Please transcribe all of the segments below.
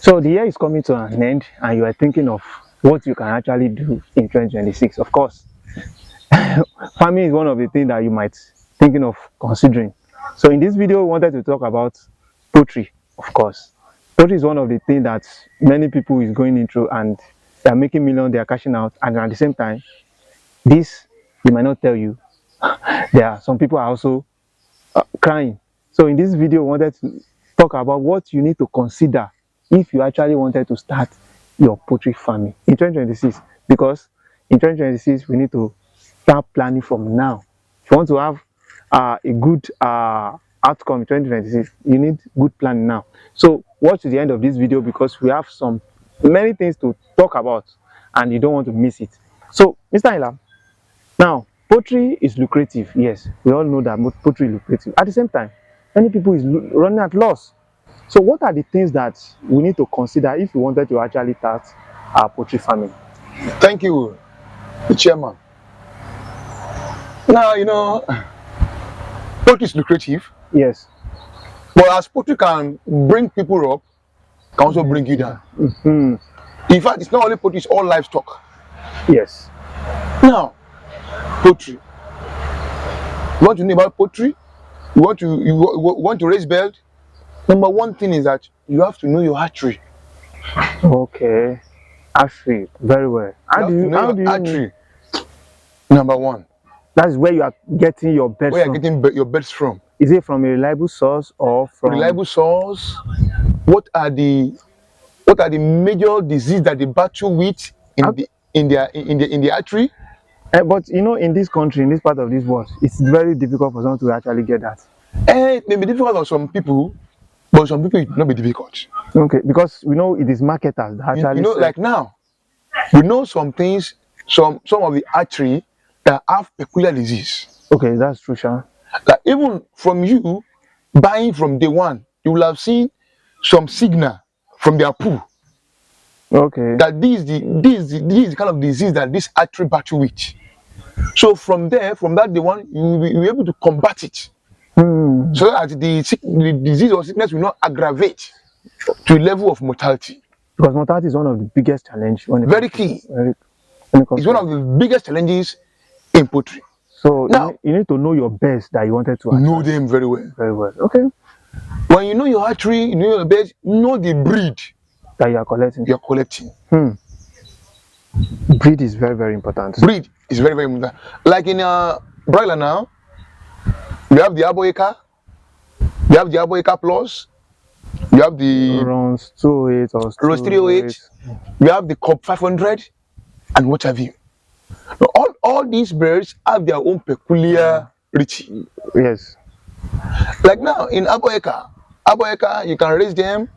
So the year is coming to an end, and you are thinking of what you can actually do in 2026. Of course, farming is one of the things that you might thinking of considering. So in this video, we wanted to talk about poultry. Of course, poultry is one of the things that many people is going into, and they are making millions, they are cashing out, and at the same time, this they might not tell you. There are some people are also crying. So in this video, we wanted to talk about what you need to consider if you actually wanted to start your poultry farming in 2026, because in 2026 we need to start planning from now. If you want to have a good outcome in 2026, you need good planning now. So watch to the end of this video, because we have some many things to talk about and you don't want to miss it. So Mr. Ila, now poultry is lucrative. Yes, we all know that poultry is lucrative. At the same time, many people is running at loss. So what are the things that we need to consider if you wanted to actually start our poultry farming? Thank you, the chairman. Now, poultry is lucrative, Yes. but as poultry can bring people up, can also bring you down. In fact, it's not only poultry, it's all livestock. Yes. Now, poultry. You want to know about poultry? You want to raise bird? Number one thing is that you have to know your hatchery. Okay. Hatchery. Very well. How do you hatchery? Number one. That's where you are getting your birds Where from. you're getting your birds from. Is it from a reliable source or from reliable source? What are the major diseases that they battle with in the hatchery? But in this country, in this part of this world, it's very difficult for someone to actually get that. It may be difficult for some people, but some people it will not be difficult. Okay, because we know it is marketers that actually like now, we know some things, some of the hatchery that have peculiar disease. Okay, that's true, Sean. That even from you buying from day one, you will have seen some signal from their poo. Okay. That this is the kind of disease that this hatchery battle with. So from that day one, you will be able to combat it. So that the disease or sickness will not aggravate to a level of mortality. Because mortality is one of the biggest challenges. Very key. It's one of the biggest challenges in poultry. So now you need to know your best that you wanted to know them very well. Very well. Okay. When you know your hatchery, you know your best, know the breed that you are collecting. Breed is very, very important. Breed is very, very important. Like in broiler now, you have the Aboeka, you have the Aboeka Plus, you have the Runs 208 or Rose 308, you have the Cup 500, and what have you. Now, all these birds have their own peculiarity. Yes. Like now in Aboeka, you can raise them.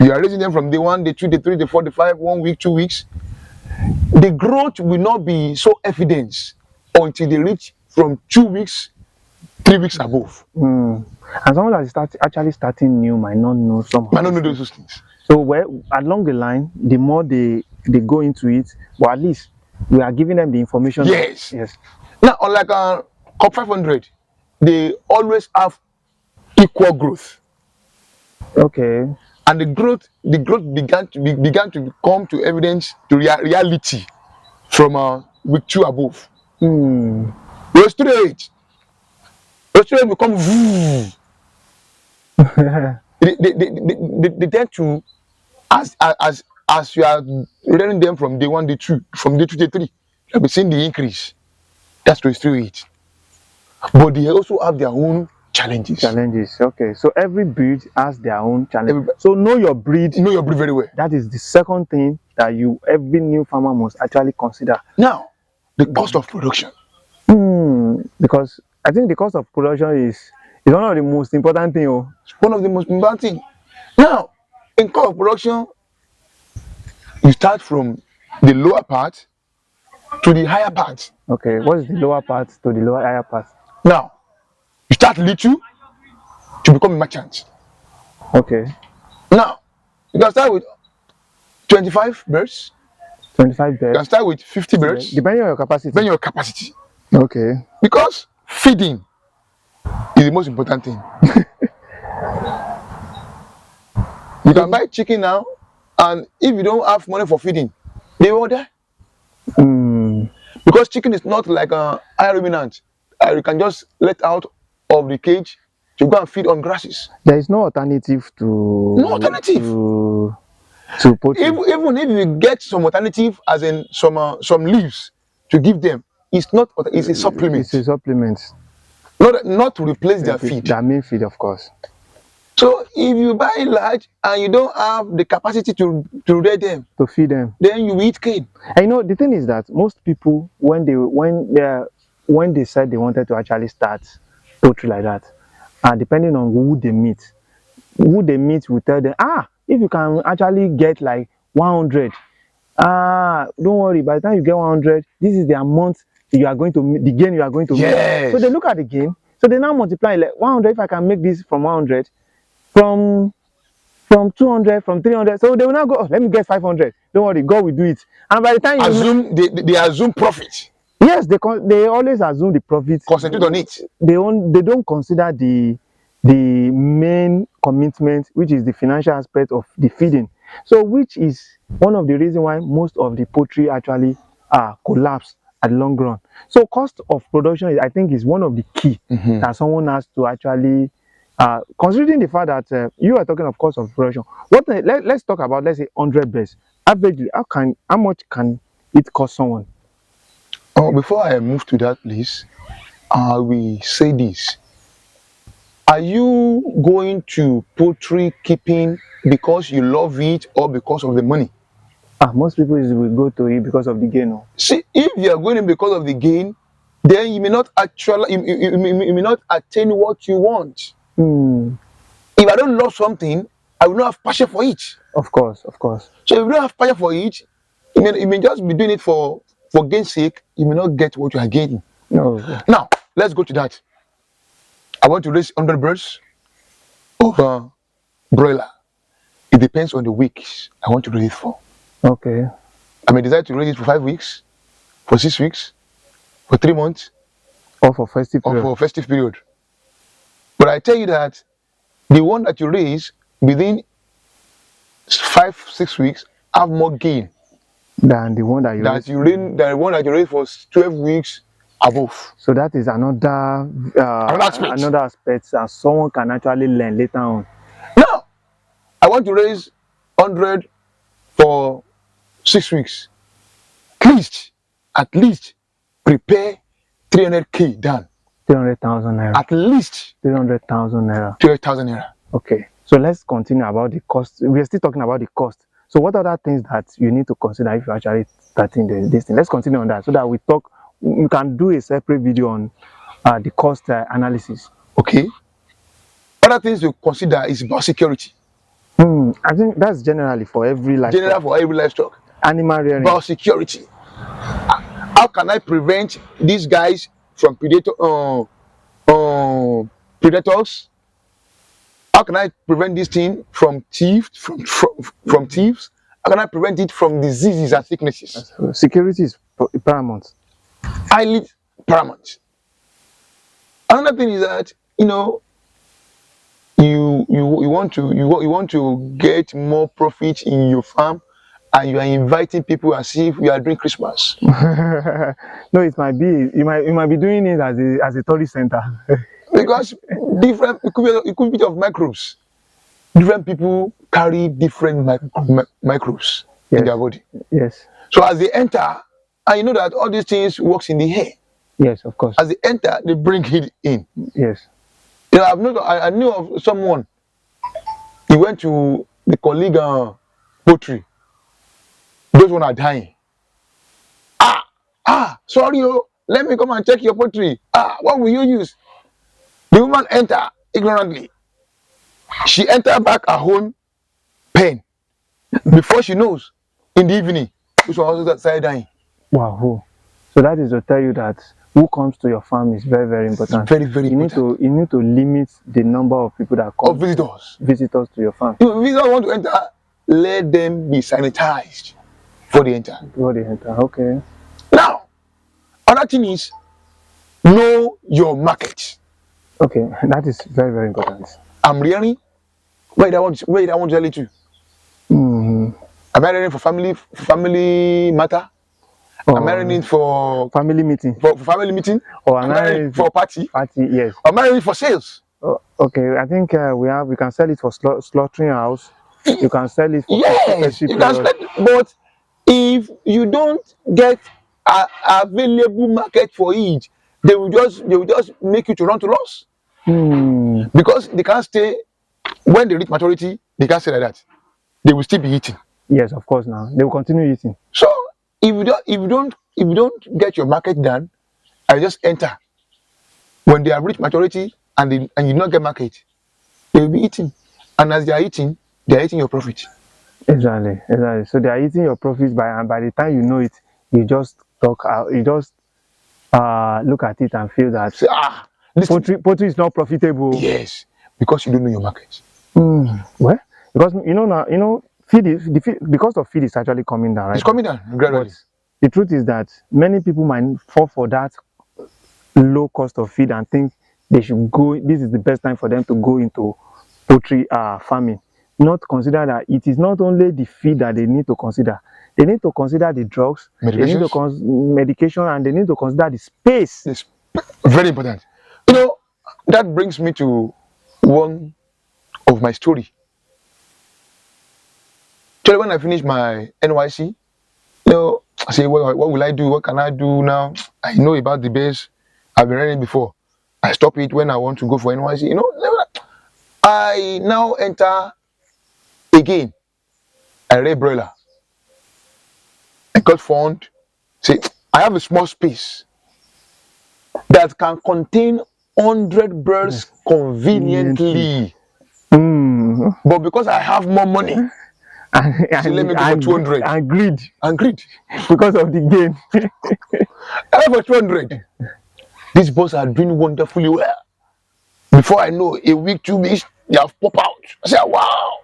You are raising them from day 1, day 2, day 3, day 4, day 5, 1 week, 2 weeks. The growth will not be so evident until they reach from 2 weeks, 3 weeks above. And someone that is actually starting new might not know some. Might not know those things. So along the line, the more they go into it, but at least we are giving them the information. Yes. Now, unlike Cup 500, they always have equal growth. Okay. And the growth began to come to evidence, to reality from week 2 above. Rose 308 become they tend to, as you are rearing them from day 1, day 2, from day 2 to day 3, you'll be seeing the increase. That's Rose 308. But they also have their own challenges. Okay. So every breed has their own challenge. So know your breed. Know your breed very well. That is the second thing that every new farmer must actually consider. Now, the cost of production. Because I think the cost of production is one of the most important things. It's one of the most important things. Now, in cost of production, you start from the lower part to the higher part. Okay, what is the lower part to the higher part? Now, you start little to become a merchant. Okay. Now, you can start with 25 birds. 25 birds. You can start with 50 birds. Depending on your capacity. Depending on your capacity. Okay. Because feeding is the most important thing. You can buy chicken now And if you don't have money for feeding, they will die. Mm. Because chicken is not like a high ruminant. You can just let out of the cage to go and feed on grasses. There is no alternative to No alternative. to poultry. Even if you get some alternative, as in some leaves to give them, it's not. It's a supplement. It's a supplement. Not to replace their feed. Their main feed, of course. So if you buy large and you don't have the capacity to rear them, to feed them, then you eat cane. And you know, the thing is that most people, when they said they wanted to actually start poultry like that, depending on who they meet will tell them, if you can actually get like 100, don't worry, by the time you get 100, this is the amount you are going to make, the gain you are going to make. So they look at the gain, so they now multiply like 100. If I can make this from 100, from 200, from 300, so they will now go, let me get 500. Don't worry, God will do it. And by the time you they assume profit. Yes, they always assume the profit. Concentrate on it. They don't consider the main commitment, which is the financial aspect of the feeding. So which is one of the reasons why most of the poultry actually collapse at long run. So cost of production, I think, is one of the key that someone has to actually considering the fact that you are talking of cost of production. Let's talk about, let's say, 100 birds. Averagely, how much can it cost someone? Before I move to that place, I will say this. Are you going to poultry keeping because you love it or because of the money? Most people will go to it because of the gain. No? See, if you are going in because of the gain, then you may not actually you may not attain what you want. If I don't love something, I will not have passion for it. Of course. So if you don't have passion for it, you may just be doing it for gain's sake. You may not get what you are gaining. No. Now, let's go to that. I want to raise 100 birds over broiler. It depends on the weeks I want to raise it for. Okay. I may decide to raise it for 5 weeks, for 6 weeks, for 3 months, or for festive period. But I tell you that the one that you raise within 5-6 weeks have more gain than the one that you raise for 12 weeks above. So that is another aspect that someone can actually learn later on. Now, I want to raise 100 for 6 weeks. At least prepare 300k down. 300,000 naira. At least 300,000 naira. 300,000 naira. Okay. So let's continue about the cost. We are still talking about the cost. So what are other things that you need to consider if you're actually starting this thing? Let's continue on that so that we can do a separate video on the cost analysis. Okay. Other things to consider is about security. I think that's generally for every livestock. Animal rearing. About security. How can I prevent these guys from predators? How can I prevent this thing from thieves? From thieves? How can I prevent it from diseases and sicknesses? Security is paramount. Highly paramount. Another thing is that you want to get more profit in your farm, and you are inviting people as if we are doing Christmas. No, it might be. You might be doing it as a tourist center. Because it could be of microbes. Different people carry different microbes in their body. Yes. So as they enter, and you know that all these things works in the air. Yes, of course. As they enter, they bring it in. Yes. I knew of someone. He went to the colleague Poultry. Those one are dying. Sorry, let me come and check your poultry. What will you use? The woman enter ignorantly. She enter back her own pen. Before she knows, in the evening, this one also started dying. Wow. So that is to tell you that who comes to your farm is very, very important. It's very, very important. You need to limit the number of people that come. Of visitors to your farm. If visitors want to enter, let them be sanitized before they enter. Okay. Now, another thing is know your market. Okay, that is very, very important. I'm rearing. Where I want to sell it to. Am I running for family matter? Am I running for family meeting? For family meeting? Or Am I running for party? Party, yes. Am I running for sales? Oh, okay, I think we can sell it for slaughtering house. You can sell it for Yes, you can spend, but if you don't get a available market for it, they will just make you to run to loss. Because they can't stay. When they reach maturity, they can't stay like that. They will still be eating. Yes, of course. Now they will continue eating. So if you don't get your market done, I just enter. When they have reached maturity and you not get market, they will be eating, and as they are eating your profit. Exactly. So they are eating your profits and by the time you know it, you just talk out. You just look at it and feel that poultry is not profitable. Yes, because you don't know your market. Well, because now because of feed is actually coming down, right? It's coming down gradually. But the truth is that many people might fall for that low cost of feed and think they should go. This is the best time for them to go into poultry farming. Not consider that it is not only the feed that they need to consider. They need to consider the drugs, they need to medication, and they need to consider the space. It's very important. That brings me to one of my story. Actually, when I finished my NYC, I say, what will I do? What can I do now? I know about the base. I've been running before. I stop it when I want to go for NYC. I now enter again. I raise broiler. I got fund. Say, I have a small space that can contain 100 birds conveniently. But because I have more money, let me go for 200. And greed. Because of the gain. I have for 200. These birds are doing wonderfully well. Before I know, a week, 2 weeks, they have popped out. I say, wow.